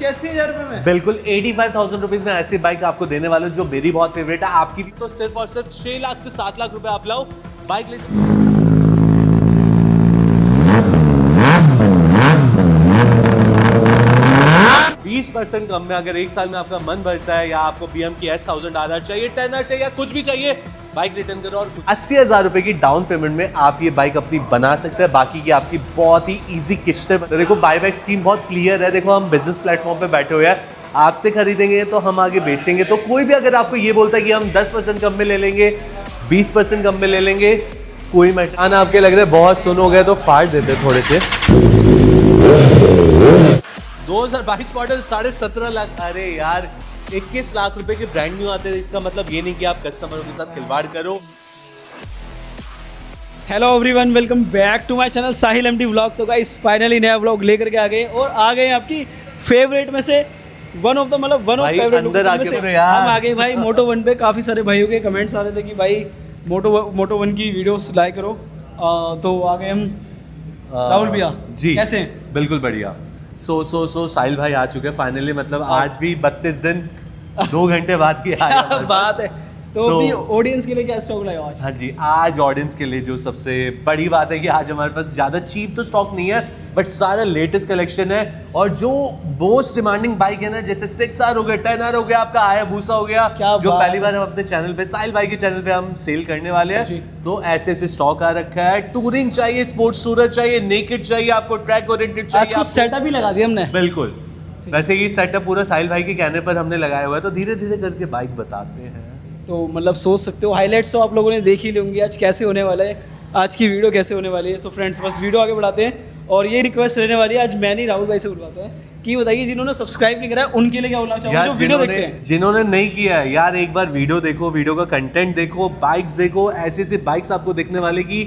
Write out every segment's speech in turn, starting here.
85,000 रुपए में? बिल्कुल 85,000 रुपीज में ऐसी बाइक आपको देने वाला हूं जो मेरी बहुत फेवरेट है, आपकी भी। तो सिर्फ और सिर्फ 6 लाख से 7 लाख रुपए आप लाओ बाइक ले। 20% कम में अगर एक साल में आपका मन भरता है, या आपको BM की S1000 RR चाहिए, 10R चाहिए, या कुछ भी चाहिए, बाइक रिटर्न करो और 80,000 रुपए की डाउन पेमेंट में आप ये बाइक अपनी बना सकते हैं। बाकी की आपकी बहुत ही इजी किस्तें। देखो बाईबैक स्कीम बहुत क्लियर है। देखो हम बिजनेस प्लेटफॉर्म पे बैठे हुए हैं, आपसे खरीदेंगे तो हम आगे बेचेंगे। तो कोई भी अगर आपको ये बोलता है कि हम 10% कम में ले लेंगे, 20% कम में ले लेंगे, कोई मैटर। आपके लग रहे बहुत सुन हो गए तो फाड़ देते थोड़े से। 2022 मॉडल 17.5 लाख। अरे यार 21 लाख रुपए के ब्रांड न्यू आते हैं। इसका मतलब ये नहीं कि आप कस्टमरों के साथ खिलवाड़ करो। Hello everyone, welcome back to my channel Sahil MT vlog. तो गाइस फाइनली नया व्लॉग लेकर के आ गए और आ गए आपकी फेवरेट में से वन ऑफ फेवरेट में से हम आ गए भाई मोटो वन पे। काफ़ी सारे भाइयों के कमेंट्स आ रहे थे कि भाई मोटो वन की वीडियोस लाइक करो, तो आ गए हम। राहुल भैया जी कैसे हैं? बिल्कुल बढ़िया। सो साहिल भाई आ चुके हैं फाइनली। मतलब आज भी 32 दिन 2 घंटे बाद ही आया। क्या बात है। तो अभी ऑडियंस के लिए क्या स्टॉक लाया आज? हाँ जी, आज ऑडियंस के लिए जो सबसे बड़ी बात है कि आज हमारे पास ज़्यादा चीप तो स्टॉक नहीं है, बट सारा लेटेस्ट कलेक्शन है। और जो मोस्ट डिमांडिंग बाइक है ना, जैसे 6R हो गया, 10R हो गया, आपका हायाबुसा हो गया, जो पहली बार हम अपने चैनल पे, साहिल भाई के चैनल पे हम सेल करने वाले हैं। तो ऐसे ऐसे स्टॉक आ रखा है। टूरिंग चाहिए, स्पोर्ट्स टूरर चाहिए, नेकेड चाहिए, आपको ट्रैक ओरिएंटेड चाहिए। आज कुछ सेटअप ही लगा दिया हमने। बिल्कुल। वैसे ये सेटअप पूरा साहिल भाई के कहने पर हमने लगाया हुआ है, तो धीरे धीरे करके बाइक बताते हैं। तो मतलब सोच सकते हो, हाइलाइट्स तो आप लोगों ने देख ही लेंगे आज कैसे होने वाला है, आज की वीडियो कैसे होने वाली है। सो फ्रेंड्स बस वीडियो आगे बढ़ाते हैं और ये रिक्वेस्ट रहने वाली है, आज मैं नहीं राहुल भाई से बुलवाते हैं कि बताइए जिन्होंने सब्सक्राइब नहीं करा है उनके लिए क्या बोलना चाहोगे जो वीडियो देखते हैं। जिन्होंने नहीं किया है यार, एक बार वीडियो देखो, वीडियो का कंटेंट देखो, बाइक्स देखो। ऐसी ऐसी बाइक्स आपको देखने वाले की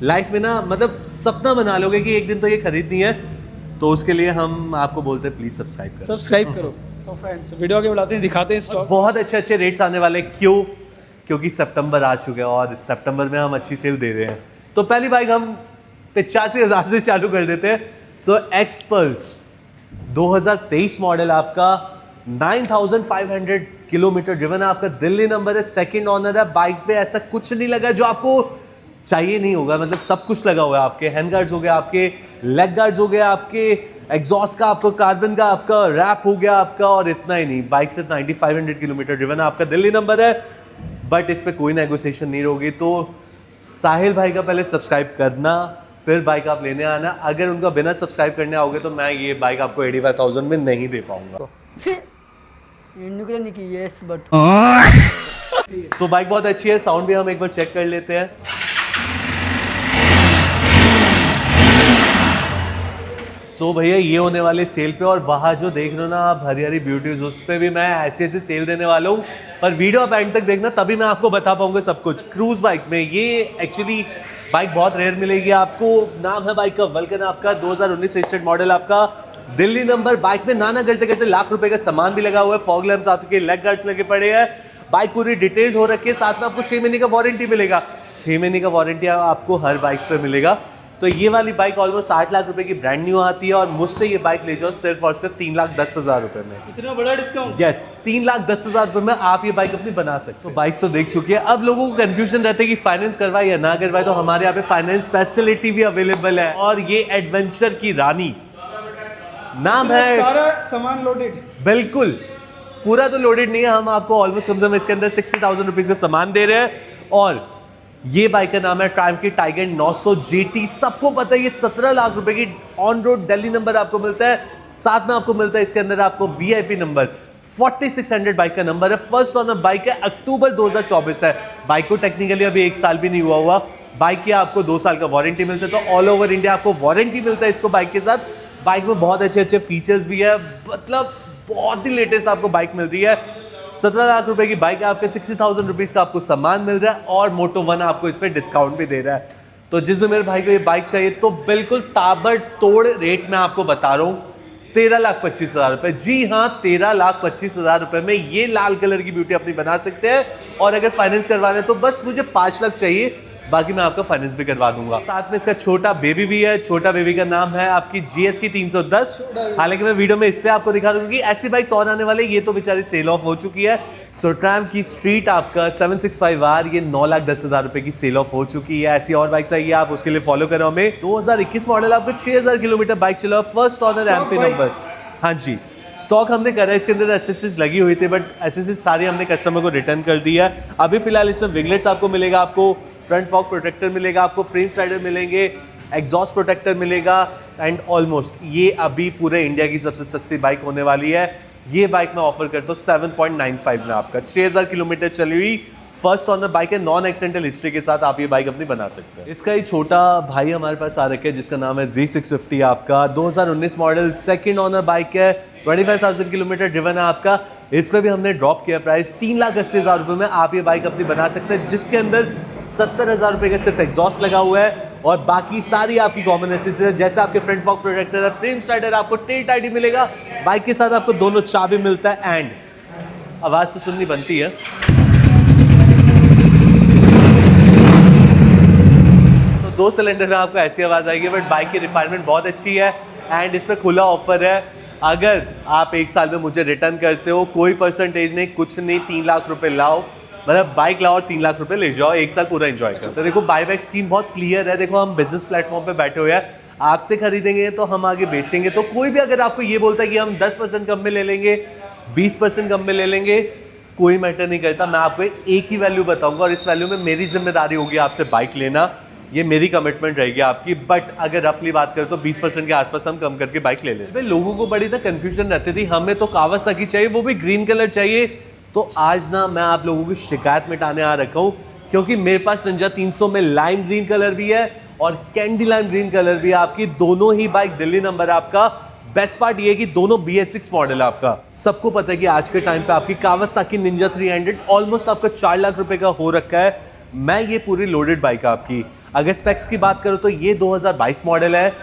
लाइफ में ना, मतलब सपना बना लोगे कि एक दिन तो ये खरीदनी है। तो उसके लिए हम आपको बोलते हैं प्लीज सब्सक्राइब करो। सो फ्रेंड्स वीडियो आगे बढ़ाते हैं, दिखाते हैं स्टॉक। बहुत अच्छे अच्छे रेट्स आने वाले। क्योंकि सितंबर आ चुके हैं और सितंबर में हम अच्छी सेल दे रहे हैं। तो पहली बाइक हम 85,000 से चालू कर देते हैं। सो एक्सपल्स 2023 मॉडल आपका, 9,500 किलोमीटर ड्रिवन है, आपका दिल्ली नंबर है, सेकंड ऑनर है। बाइक पे ऐसा कुछ नहीं लगा जो आपको चाहिए नहीं होगा, मतलब सब कुछ लगा हुआ है। आपके हैंड गार्ड्स हो गए, आपके लेग गार्ड्स हो गए, आपके एग्जॉस्ट का, आपको कार्बन का, आपका रैप हो गया आपका। और इतना ही नहीं, बाइक सिर्फ 9,500 किलोमीटर ड्रिवन है, आपका दिल्ली नंबर है, बट इस पे कोई नेगोशिएशन नहीं होगी। तो साहिल भाई का पहले सब्सक्राइब करना, फिर बाइक आप लेने आना। अगर उनका बिना सब्सक्राइब करने आओगे तो मैं ये बाइक आपको 85,000 में नहीं दे पाऊंगा। सो बाइक बहुत अच्छी है। साउंड भी हम एक बार चेक कर लेते हैं। सो भैया ये होने वाले सेल पे, और वहाँ जो देख रहे हो ना आप हरी हरी ब्यूटीज, उस पे भी मैं ऐसे ऐसे सेल देने वाला हूँ। पर वीडियो आप एंड तक देखना, तभी मैं आपको बता पाऊंगा सब कुछ। क्रूज बाइक में ये एक्चुअली बाइक बहुत रेयर मिलेगी आपको। नाम है बाइक का वल्कन, आपका 2019 रजिस्टर्ड मॉडल, आपका दिल्ली नंबर। बाइक में नाना करते करते लाख रुपए का सामान भी लगा हुआ है। फॉग लैंप्स आपके, लेग गार्ड्स लगे पड़े हैं, बाइक पूरी डिटेल्ड हो रखी है। साथ में आपको 6 महीने का वारंटी मिलेगा। 6 महीने का वारंटी आपको हर बाइक्स पे मिलेगा। तो ये वाली बाइक ऑलमोस्ट 8 लाख रुपए की ब्रांड न्यू आती है, और मुझसे ये बाइक ले जाओ सिर्फ और सिर्फ 3,10,000 रुपए में। इतना बड़ा डिस्काउंट? यस, 3,10,000 रुपए में आप ये बाइक अपनी बना सकते हो। बाइक्स तो देख चुकी है। अब लोगों को कंफ्यूजन रहता है कि फाइनेंस करवाए या ना करवाए, तो हमारे यहाँ पे फाइनेंस फैसिलिटी भी अवेलेबल है। और ये एडवेंचर की रानी नाम है। सारा सामान लोडेड? बिल्कुल, पूरा तो लोडेड नहीं है। हम आपको ऑलमोस्ट कम से कम इसके अंदर 60,000 रुपीज का सामान दे रहे हैं। और ये बाइक का नाम है ट्रायम्फ की टाइगर 900 GT। सबको पता है ये 17 लाख रुपए की ऑन रोड दिल्ली नंबर आपको मिलता है। साथ में आपको मिलता है इसके अंदर आपको VIP नंबर 4600 बाइक का नंबर है। फर्स्ट ऑनर बाइक है, अक्टूबर 2024 है। बाइक को टेक्निकली अभी 1 साल भी नहीं हुआ। बाइक की आपको 2 साल का वारंटी मिलता है। तो ऑल ओवर इंडिया आपको वारंटी मिलता है इसको बाइक के साथ। बाइक में बहुत अच्छे अच्छे फीचर्स भी है, मतलब बहुत ही लेटेस्ट आपको बाइक मिल रही है। 17 लाख रुपए की बाइक है, आपके 60,000 रुपीज का आपको सामान मिल रहा है, और मोटो वन आपको इसमें डिस्काउंट भी दे रहा है। तो जिसमें मेरे भाई को ये बाइक चाहिए तो बिल्कुल ताबड़तोड़ रेट में आपको बता रहा हूँ, 13,25,000 रुपए। जी हाँ, 13,25,000 रुपए में ये लाल कलर की ब्यूटी अपनी बना सकते हैं। और अगर फाइनेंस करवाना है तो बस मुझे 5 लाख चाहिए, बाकी मैं आपका फाइनेंस भी करवा दूंगा। साथ में इसका छोटा बेबी भी है, छोटा बेबी का नाम है आपकी GS की 310। हालांकि मैं वीडियो में इसलिए आपको दिखा दूंगा कि ऐसी बाइक्स और आने वाले, ये तो बेचारी सेल ऑफ हो चुकी है। सो ट्रैम की स्ट्रीट आपका 765R ये 9,10,000 रुपए की सेल ऑफ हो चुकी है। ऐसी और बाइक्स आई है, आप उसके लिए फॉलो करो हमें। 2021 मॉडल आपको 6,000 किलोमीटर बाइक चला, फर्स्ट ऑनर MP नंबर। हाँ जी, स्टॉक हमने करा है, इसके अंदर एसेसरीज लगी हुई थी बट एसेसरीज सारी हमने कस्टमर को रिटर्न कर दी है। अभी फिलहाल इसमें विंगलेट्स आपको मिलेगा, आपको फ्रंट फॉग प्रोटेक्टर मिलेगा, आपको फ्रेम स्लाइडर मिलेंगे, एग्जॉस्ट प्रोटेक्टर मिलेगा एंड ऑलमोस्ट ये अभी पूरे इंडिया की सबसे सस्ती बाइक होने वाली है। ये बाइक मैं ऑफर करता हूँ 7.95 में आपका, 6,000 किलोमीटर चली हुई फर्स्ट ऑनर बाइक है, नॉन एक्सीडेंटल हिस्ट्री के साथ आप ये बाइक अपनी बना सकते हैं। इसका ही छोटा भाई हमारे पास आ रखा है जिसका नाम है Z650 आपका 2019 मॉडल, सेकंड ऑनर बाइक है, 25,000 किलोमीटर ड्रिवन है आपका। इस पे भी हमने ड्रॉप किया प्राइस, 3,80,000 रुपये में आप ये बाइक अपनी बना सकते हैं, जिसके अंदर 70,000 रुपये का सिर्फ एग्जॉस्ट लगा हुआ है और बाकी सारी आपकी कॉमन एसेसरीज है, जैसे आपके फ्रंट फॉग प्रोटेक्टर है, फ्रेम स्लाइडर, आपको टेल टाइडी मिलेगा, बाइक के साथ आपको दोनों चाबी मिलता है एंड आवाज़ तो सुननी बनती है। तो 2 सिलेंडर में आपको ऐसी आवाज़ आएगी बट बाइक की रिफाइनमेंट बहुत अच्छी है एंड इसमें खुला ऑफर है। अगर आप 1 साल में मुझे रिटर्न करते हो, कोई परसेंटेज नहीं, कुछ नहीं, 3 लाख रुपए लाओ, मतलब बाइक लाओ और 3 लाख रुपए ले जाओ, 1 साल पूरा एंजॉय करो। तो देखो बाईबैक स्कीम बहुत क्लियर है। देखो हम बिजनेस प्लेटफॉर्म पे बैठे हुए हैं, आपसे खरीदेंगे तो हम आगे बेचेंगे। तो कोई भी अगर आपको ये बोलता है कि हम 10% कम में ले लेंगे, 20% कम में ले लेंगे, कोई मैटर नहीं करता। मैं आपको एक ही वैल्यू बताऊंगा और इस वैल्यू में मेरी जिम्मेदारी होगी आपसे बाइक लेना, ये मेरी कमिटमेंट रहेगी आपकी। बट अगर रफली बात करें तो 20% के आसपास हम कम करके बाइक ले लें। भाई लोगों को बड़ी ना कंफ्यूजन रहती थी, हमें तो कावासाकी चाहिए, वो भी ग्रीन कलर चाहिए। तो आज ना मैं आप लोगों की शिकायत मिटाने आ रखा हूँ, क्योंकि मेरे पास निंजा 300 में लाइम ग्रीन कलर भी है और कैंडी लाइम ग्रीन कलर भी है आपकी। दोनों ही बाइक दिल्ली नंबर आपका। बेस्ट पार्ट ये है कि दोनों BS6 मॉडल है आपका। सबको पता है कि आज के टाइम पे आपकी कावासाकी निंजा 300 ऑलमोस्ट आपका 4 लाख रुपए का हो रखा है। मैं ये पूरी लोडेड बाइक आपकी। अगर स्पेक्स की बात करूं तो ये 2022 मॉडल है,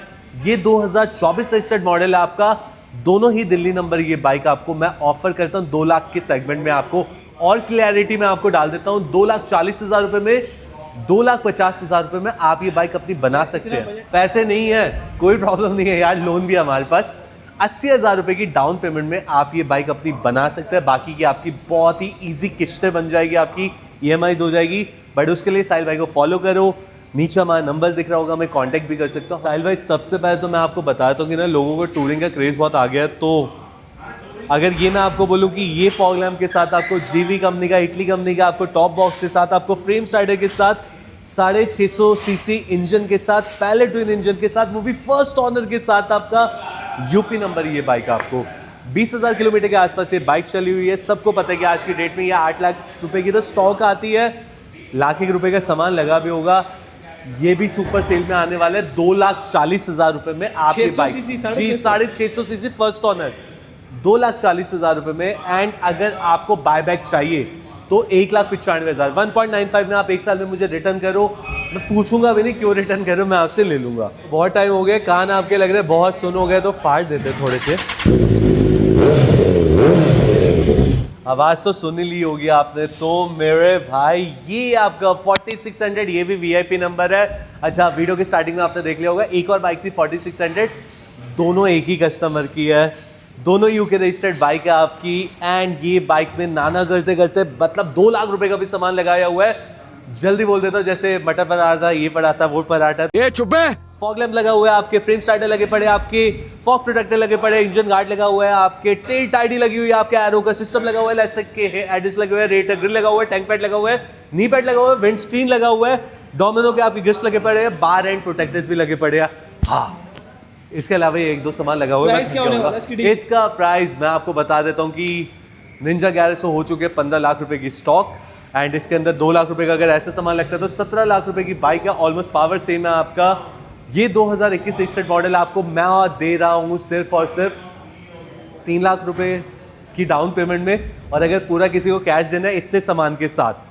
ये 2024 रजिस्टर्ड मॉडल है आपका। दोनों ही दिल्ली नंबर ये बाइक आपको मैं ऑफर करता हूं 2 लाख के सेगमेंट में आपको। और क्लैरिटी में आपको डाल देता हूं 2,40,000 रुपए में, 2,50,000 रुपए में आप ये बाइक अपनी बना सकते हैं। पैसे नहीं है, कोई प्रॉब्लम नहीं है यार, लोन भी हमारे पास। 80,000 रुपए की डाउन पेमेंट में आप ये बाइक अपनी बना सकते हैं। बाकी की आपकी बहुत ही ईजी किस्तें बन जाएगी, आपकी EMIs हो जाएगी। बट उसके लिए साहिल भाई को फॉलो करो, नीचे हमारा नंबर दिख रहा होगा, मैं कांटेक्ट भी कर सकता हूँ। साहिल भाई सबसे पहले तो मैं आपको बताता हूँ कि ना लोगों को टूरिंग का क्रेज़ बहुत आ गया है। तो अगर ये मैं आपको बोलूँ कि ये फॉग लैम्प के साथ आपको GV कंपनी का, इटली कंपनी का, आपको टॉप बॉक्स के साथ, आपको फ्रेम स्लाइडर के साथ, 650 सीसी इंजन के साथ, पहले ट्विन इंजन के साथ, वो भी फर्स्ट ऑनर के साथ, आपका यूपी नंबर ये बाइक आपको 20,000 किलोमीटर के आसपास ये बाइक चली हुई है। सबको पता है कि आज की डेट में ये 8 लाख रुपए की तो स्टॉक आती है, लाख 1 रुपए का सामान लगा भी होगा। ये भी सुपर सेल में आने वाले 2,40,000 रुपए में आप ये बाइक जी 650 सीसी फर्स्ट ऑनर 2,40,000 रुपए में। एंड अगर आपको बायबैक चाहिए तो 1,95,000 1.95 में आप 1 साल में मुझे रिटर्न करो, मैं पूछूंगा भी नहीं क्यों रिटर्न करो, मैं आपसे ले लूंगा। बहुत टाइम हो गया, कान आपके लग रहे बहुत सुन हो गए, तो फाड़ देते थोड़े से। आवाज तो सुन ली होगी आपने। तो मेरे भाई ये आपका 4600, ये भी VIP नंबर है। अच्छा वीडियो की स्टार्टिंग में आपने देख लिया होगा, एक और बाइक थी 4600, दोनों एक ही कस्टमर की है, दोनों UK रजिस्टर्ड बाइक है आपकी। एंड ये बाइक में नाना करते करते मतलब 2 लाख रुपए का भी सामान लगाया हुआ है। जल्दी बोल देता हूँ, जैसे मटर पराठा, ये पराठा, वो पराठा, ये चुप है। फॉग लैम्प लगा हुआ है आपके, फ्रेम स्लाइडर लगे पड़े आपके, फॉग प्रोटेक्टर लगे पड़े, इंजन गार्ड लगा हुआ है आपके, टेल टाइडी लगी हुई है आपके, एरो का सिस्टम लगा हुआ है, लेसेट के एडिस लगे हुए हैं, रेटर ग्रिल लगा हुआ है, टैंक पैड लगा हुआ है, नी पैड लगा हुआ है, विंड स्क्रीन लगा हुआ है, डोमिनो के आपके ग्रिप्स लगे पड़े हैं, बार एंड प्रोटेक्टर्स भी लगे पड़े हैं। हाँ इसके अलावा 1-2 सामान लगा हुआ है। इसका प्राइस मैं आपको बता देता हूँ कि निंजा 1100 हो चुके 15 लाख रुपए की स्टॉक। एंड इसके अंदर 2 लाख रुपए का अगर ऐसा सामान लगता है तो 17 लाख रुपए की बाइक है। ऑलमोस्ट पावर सेम है आपका। ये 2021 रजिस्टर्ड मॉडल आपको मैं दे रहा हूँ सिर्फ और सिर्फ 3 लाख रुपए की डाउन पेमेंट में। और अगर पूरा किसी को कैश देना है इतने सामान के साथ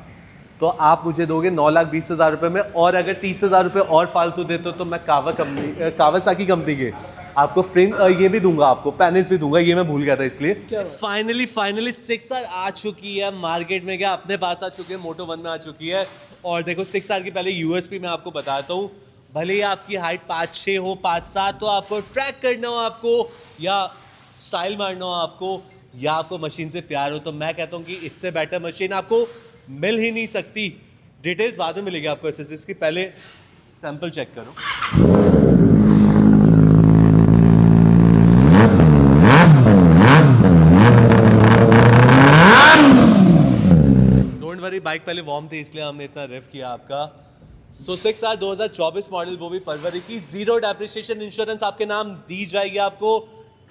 तो आप मुझे दोगे 9,20,000 रुपए में। और अगर 30,000 रुपए और फालतू देते हो तो मैं कावासाकी कंपनी के आपको फ्रेम ये भी दूंगा, आपको पैनल्स भी दूंगा। ये मैं भूल गया था इसलिए। फाइनली 6R आ चुकी है मार्केट में, क्या अपने पास आ चुकी है, मोटो 1 में आ चुकी है। और देखो 6R की पहले यूएसपी मैं आपको बताता हूँ, भले ही आपकी हाइट 5'6" हो 5'7", तो आपको ट्रैक करना हो आपको, या स्टाइल मारना हो आपको, या आपको मशीन से प्यार हो, तो मैं कहता हूँ कि इससे बेटर मशीन आपको मिल ही नहीं सकती। डिटेल्स बाद में मिलेगी आपको एसेसरीज की, पहले सैंपल चेक करो। डोंट वरी, बाइक पहले वार्म थी इसलिए हमने इतना रेव किया आपका। सो 6R 2024 मॉडल, वो भी फरवरी की, 0 डेप्रिसिएशन इंश्योरेंस आपके नाम दी जाएगी आपको।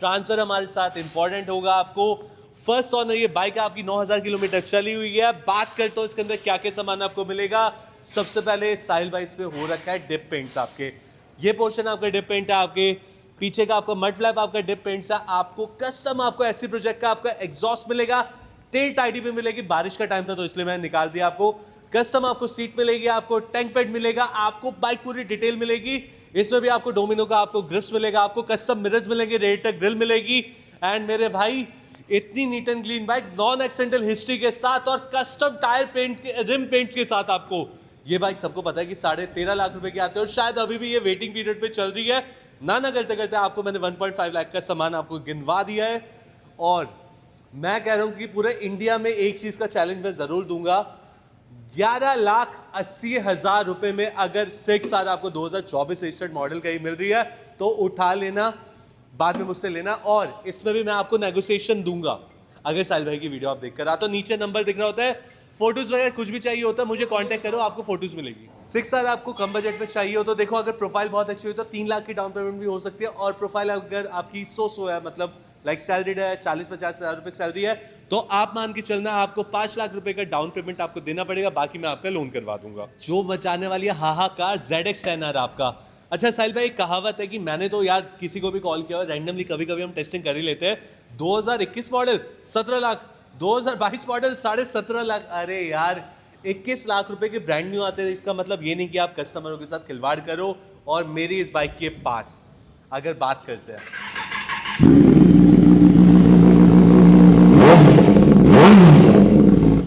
ट्रांसफर हमारे साथ इंपॉर्टेंट होगा आपको। फर्स्ट ऑनर ये बाइक आपकी 9000 किलोमीटर चली हुई है। बात करते हो इसके अंदर क्या क्या सामान आपको मिलेगा। सबसे पहले साहिल भाई इस पे हो रखा है डिप पेंट्स आपके, ये पोर्शन आपका डिप पेंट है, आपके पीछे का आपका मड फ्लैप आपका डिप पेंट्स है, आपको कस्टम आपको ऐसी प्रोजेक्ट का आपका एग्जॉस्ट मिलेगा, टेल टाइडी भी मिलेगी, बारिश का टाइम था तो इसलिए मैंने निकाल दिया आपको। कस्टम आपको सीट मिलेगी, आपको टैंक पैड मिलेगा, आपको बाइक पूरी डिटेल मिलेगी। इसमें भी आपको डोमिनो का आपको ग्रिप्स मिलेगा, आपको कस्टम मिरर्स मिलेंगे, रेडिएटर ग्रिल मिलेगी। एंड मेरे भाई इतनी neat and clean bike, non accidental history के साथ और कस्टम टायर पेंट के रिम पेंट्स के साथ आपको ये बाइक, सबको पता है कि 13.5 लाख रुपए की आते हैं और शायद अभी भी ये वेटिंग पीरियड पे चल रही है। ना करते करते आपको मैंने 1.5 लाख का सामान आपको गिनवा दिया है। और मैं कह रहा हूं कि पूरे इंडिया में एक चीज का चैलेंज मैं जरूर दूंगा, 11,80,000 रुपए में अगर 6R आपको 2024 रजिस्टर्ड मॉडल का ही मिल रही है तो उठा लेना, बाद में मुझसे लेना। और इसमें भी मैं आपको नेगोशिएशन दूंगा। अगर साहिल भाई की वीडियो आप देखकर आ, तो नीचे नंबर दिख रहा होता है, फोटोज वगैरह कुछ भी चाहिए होता है मुझे कांटेक्ट करो, आपको फोटोज मिलेगी। 6R आपको कम बजट में चाहिए हो तो देखो, अगर प्रोफाइल बहुत अच्छी हुई तो 3 लाख की डाउन पेमेंट भी हो सकती है। और प्रोफाइल अगर आपकी 100 है, मतलब लाइक सैलरीड है, 40-50 हज़ार रुपए सैलरी है, तो आप मान के चलना आपको 5 लाख रुपए का डाउन पेमेंट आपको देना पड़ेगा, बाकी मैं आपका लोन करवा दूंगा। जो मचाने वाली है हाहाकार ZX10R आपका। अच्छा साहिल भाई, एक कहावत है कि मैंने तो यार किसी को भी कॉल किया रैंडमली, कभी कभी हम टेस्टिंग कर ही लेते हैं। 2021 मॉडल 17 लाख, 2022 मॉडल 17.5 लाख। अरे यार 21 लाख रुपए के ब्रांड न्यू आते हैं, इसका मतलब ये नहीं कि आप कस्टमरों के साथ खिलवाड़ करो। और मेरी इस बाइक के पास अगर बात करते हैं,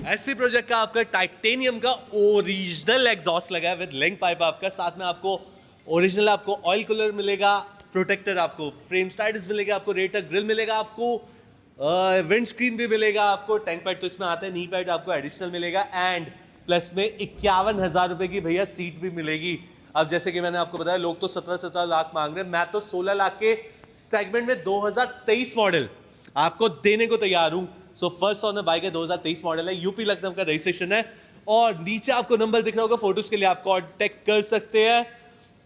ऐसी प्रोजेक्ट का आपका टाइटेनियम का ओरिजिनल एग्जॉस्ट लगा है विद लिंक पाइप आपका, साथ में आपको ओरिजिनल आपको ऑयल कूलर मिलेगा, प्रोटेक्टर आपको फ्रेम स्टाइल्स मिलेगा, आपको रेडिएटर ग्रिल मिलेगा, आपको विंड स्क्रीन भी मिलेगा, आपको टैंक पैड तो इसमें आता है, नी पैड आपको एडिशनल मिलेगा। एंड प्लस में 51,000 रुपए की भैया सीट भी मिलेगी। अब जैसे कि मैंने आपको बताया, लोग तो 17 लाख मांग रहे हैं, मैं तो 16 लाख के सेगमेंट में 2023 मॉडल आपको देने को तैयार हूं। सो फर्स्ट ऑनर बाइक है, 2023 मॉडल है, यूपी लखनऊ का रजिस्ट्रेशन है। और नीचे आपको नंबर दिख रहा होगा, फोटोज के लिए आप कांटेक्ट कर सकते हैं।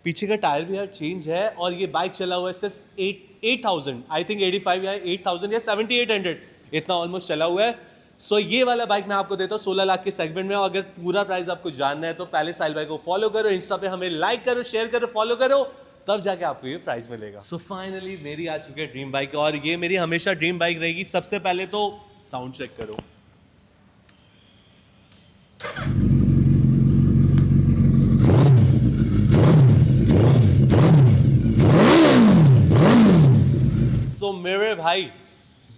पीछे का टायर भी यार चेंज है और ये बाइक चला हुआ है सिर्फ 8,000, आई थिंक 85 या 8,000 या 7,800 इतना ऑलमोस्ट चला हुआ है। सो ये वाला बाइक मैं आपको देता हूँ 16 लाख के सेगमेंट में। और अगर पूरा प्राइस आपको जानना है तो पहले साहिल भाई को फॉलो करो, इंस्टा पे हमें लाइक करो, शेयर करो, फॉलो करो, तब जाके आपको ये प्राइस मिलेगा। सो फाइनली मेरी आ चुकी है ड्रीम बाइक, और ये मेरी हमेशा ड्रीम बाइक रहेगी। सबसे पहले तो साउंड चेक करो, सो मेरे भाई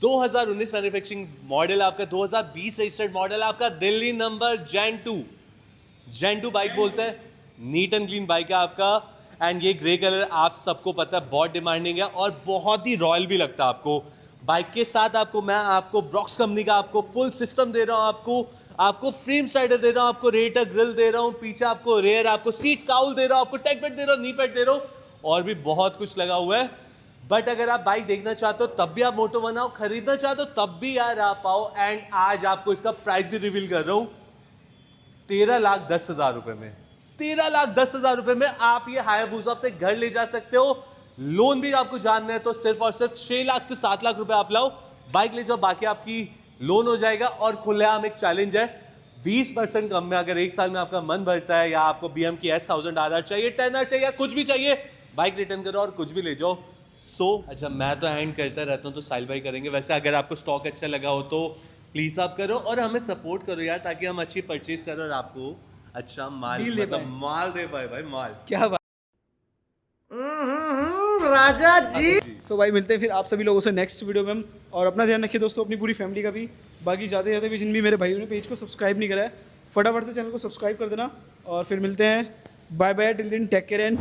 2019 मैन्युफैक्चरिंग मॉडल आपका, 2020 रजिस्टर्ड मॉडल आपका, दिल्ली नंबर जेन 2 बाइक बोलते हैं, नीट एंड क्लीन बाइक है आपका। एंड ये ग्रे कलर आप सबको पता है बहुत डिमांडिंग है और बहुत ही रॉयल भी लगता है आपको। बाइक के साथ आपको मैं आपको ब्रॉक्स कंपनी का आपको फुल सिस्टम दे रहा हूं, आपको फ्रेम स्लाइडर दे रहा हूं, आपको रेडिएटर ग्रिल दे रहा हूं, पीछे आपको रेयर आपको सीट काउल दे रहा हूं, आपको टैग पैड दे रहा हूं, नी पैड दे रहा हूं, और भी बहुत कुछ लगा हुआ है। बट अगर आप बाइक देखना चाहते हो तब भी आप मोटो बनाओ, खरीदना चाहते हो तब भी यार आप आओ। एंड आज आपको इसका प्राइस भी रिवील कर रहा हूं, 13,10,000 रुपए में, 13,10,000 रुपए में आप ये हायाबुसा अपने घर ले जा सकते हो। लोन भी आपको जानना है तो सिर्फ और सिर्फ 6 लाख से 7 लाख रुपए आप लाओ, बाइक ले जाओ, बाकी आपकी लोन हो जाएगा। और खुलेआम एक चैलेंज है, 20% कम में अगर एक साल में आपका मन भरता है, या आपको BM की S1000 RR चाहिए, 10R चाहिए, या कुछ भी चाहिए, बाइक रिटर्न करो और कुछ भी ले जाओ। अच्छा मैं तो हैंड करता रहता हूँ तो साहिल भाई करेंगे। वैसे अगर आपको स्टॉक अच्छा लगा हो तो प्लीज आप करो और हमें सपोर्ट करो यार, ताकि हम अच्छी परचेज करो और आपको अच्छा माल मतलब माल दे पाए भाई, माल। क्या बात राजा जी। सो भाई मिलते हैं फिर आप सभी लोगों से नेक्स्ट वीडियो में। और अपना ध्यान रखिए दोस्तों, अपनी पूरी फैमिली का भी। बाकी ज़्यादा भी जिन भी मेरे भाइयों ने पेज को सब्सक्राइब नहीं करा है फटाफट से चैनल को सब्सक्राइब कर देना और फिर मिलते हैं। Bye bye, till then take care and